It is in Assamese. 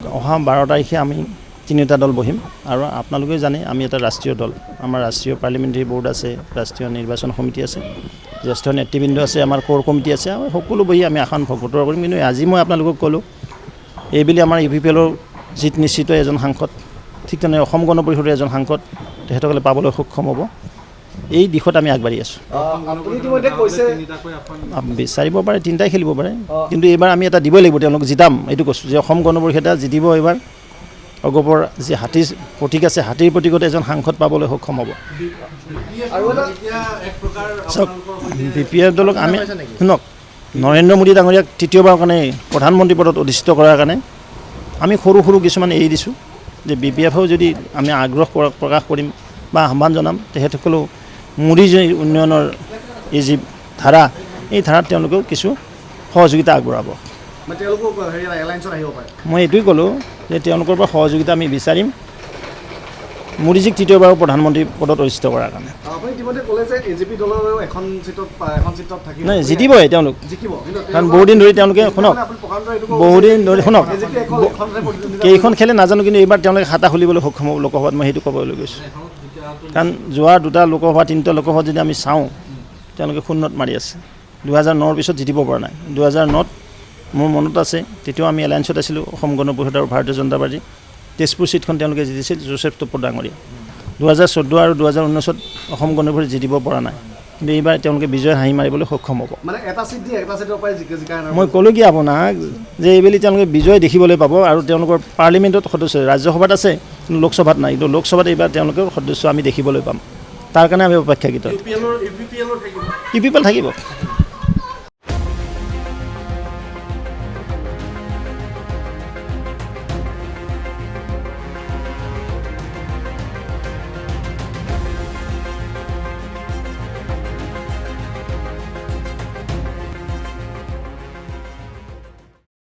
অহা 12 তাৰিখে আমি তিনিটা দল বহিম আৰু আপোনালোকে জানে আমি এটা ৰাষ্ট্ৰীয় দল আমাৰ ৰাষ্ট্ৰীয় পাৰ্লিমেণ্টাৰী বোৰ্ড আছে ৰাষ্ট্ৰীয় নিৰ্বাচন সমিতি আছে জ্যেষ্ঠ নেতৃবৃন্দ আছে আমাৰ কোৰ কমিটি আছে আমি সকলো বহি আমি এখন ভোটৰ কৰিম কিন্তু আজি মই আপোনালোকক ক'লো এইবেলি আমাৰ ইভিপিএলৰ জিত নিশ্চিত এজন সাংসদ ঠিক তেনে অসম গণ পৰিষদৰ এজন সাংসদ তেখেতসকলে পাবলৈ সক্ষম হ'ব এই দিশত আমি আগবাঢ়ি আছোঁ আপুনি ইতিমধ্যে কৈছে বিচাৰিব পাৰে তিনিটাই খেলিব পাৰে কিন্তু এইবাৰ আমি এটা দিবই লাগিব তেওঁলোক জিতাম এইটো কৈছোঁ যে অসম গণ পৰিষদে জিতিব এইবাৰ অগপৰ যি হাতীৰ প্ৰতীক আছে হাতীৰ প্ৰতীকত এজন সাংসদ পাবলৈ সক্ষম হ'ব বিপিএফ দলক আমি শুনক নৰেন্দ্ৰ মোদী ডাঙৰীয়াক তৃতীয়বাৰৰ কাৰণে প্ৰধানমন্ত্ৰী পদত অধিষ্ঠিত কৰাৰ কাৰণে আমি সৰু সৰু কিছুমান এৰি দিছোঁ যে বিপিএফেও যদি আমি আগ্ৰহ প্ৰকাশ কৰিম বা আহ্বান জনাম তেখেতসকলেও মোদী উন্নয়নৰ এই যি ধাৰা এই ধাৰাত তেওঁলোকেও কিছু সহযোগিতা আগবঢ়াব মই এইটোৱে ক'লোঁ যে তেওঁলোকৰ পৰা সহযোগিতা আমি বিচাৰিম মোদীজীক তৃতীয়বাৰৰ প্ৰধানমন্ত্ৰী পদত অধিষ্ঠিত কৰাৰ কাৰণে নাই জিতিবই তেওঁলোক কাৰণ বহুদিন ধৰি তেওঁলোকে শুনক বহুদিন ধৰি শুনক কেইখন খেলে নাজানো কিন্তু এইবাৰ তেওঁলোকে খাতা খুলিবলৈ সক্ষম হ'ব লোকসভাত মই সেইটো ক'বলৈ গৈছোঁ কাৰণ যোৱা দুটা লোকসভা তিনিটা লোকসভাত যদি আমি চাওঁ তেওঁলোকে শূন্যত মাৰি আছে 2009ৰ পিছত জিতিব পৰা নাই 2009ত মোৰ মনত আছে তেতিয়াও আমি এলায়েন্সত আছিলোঁ অসম গণ পৰিষদ আৰু ভাৰতীয় জনতা পাৰ্টি তেজপুৰ চিটখন তেওঁলোকে জিতিছিল জোচেফ টুপ্পৰ ডাঙৰীয়া 2014 আৰু 2019ত অসম গণ পৰিষদ জিতিব পৰা নাই কিন্তু এইবাৰ তেওঁলোকে বিজয় হাঁহি মাৰিবলৈ সক্ষম হ'ব মই ক'লোঁ কি আপোনাক যে এইবেলি তেওঁলোকে বিজয় দেখিবলৈ পাব আৰু তেওঁলোকৰ পাৰ্লিমেণ্টত সদস্য ৰাজ্যসভাত আছে কিন্তু লোকসভাত নাই কিন্তু লোকসভাত এইবাৰ তেওঁলোকৰ সদস্য আমি দেখিবলৈ পাম তাৰ কাৰণে আমি অপেক্ষাকৃত ইউপিএল থাকিব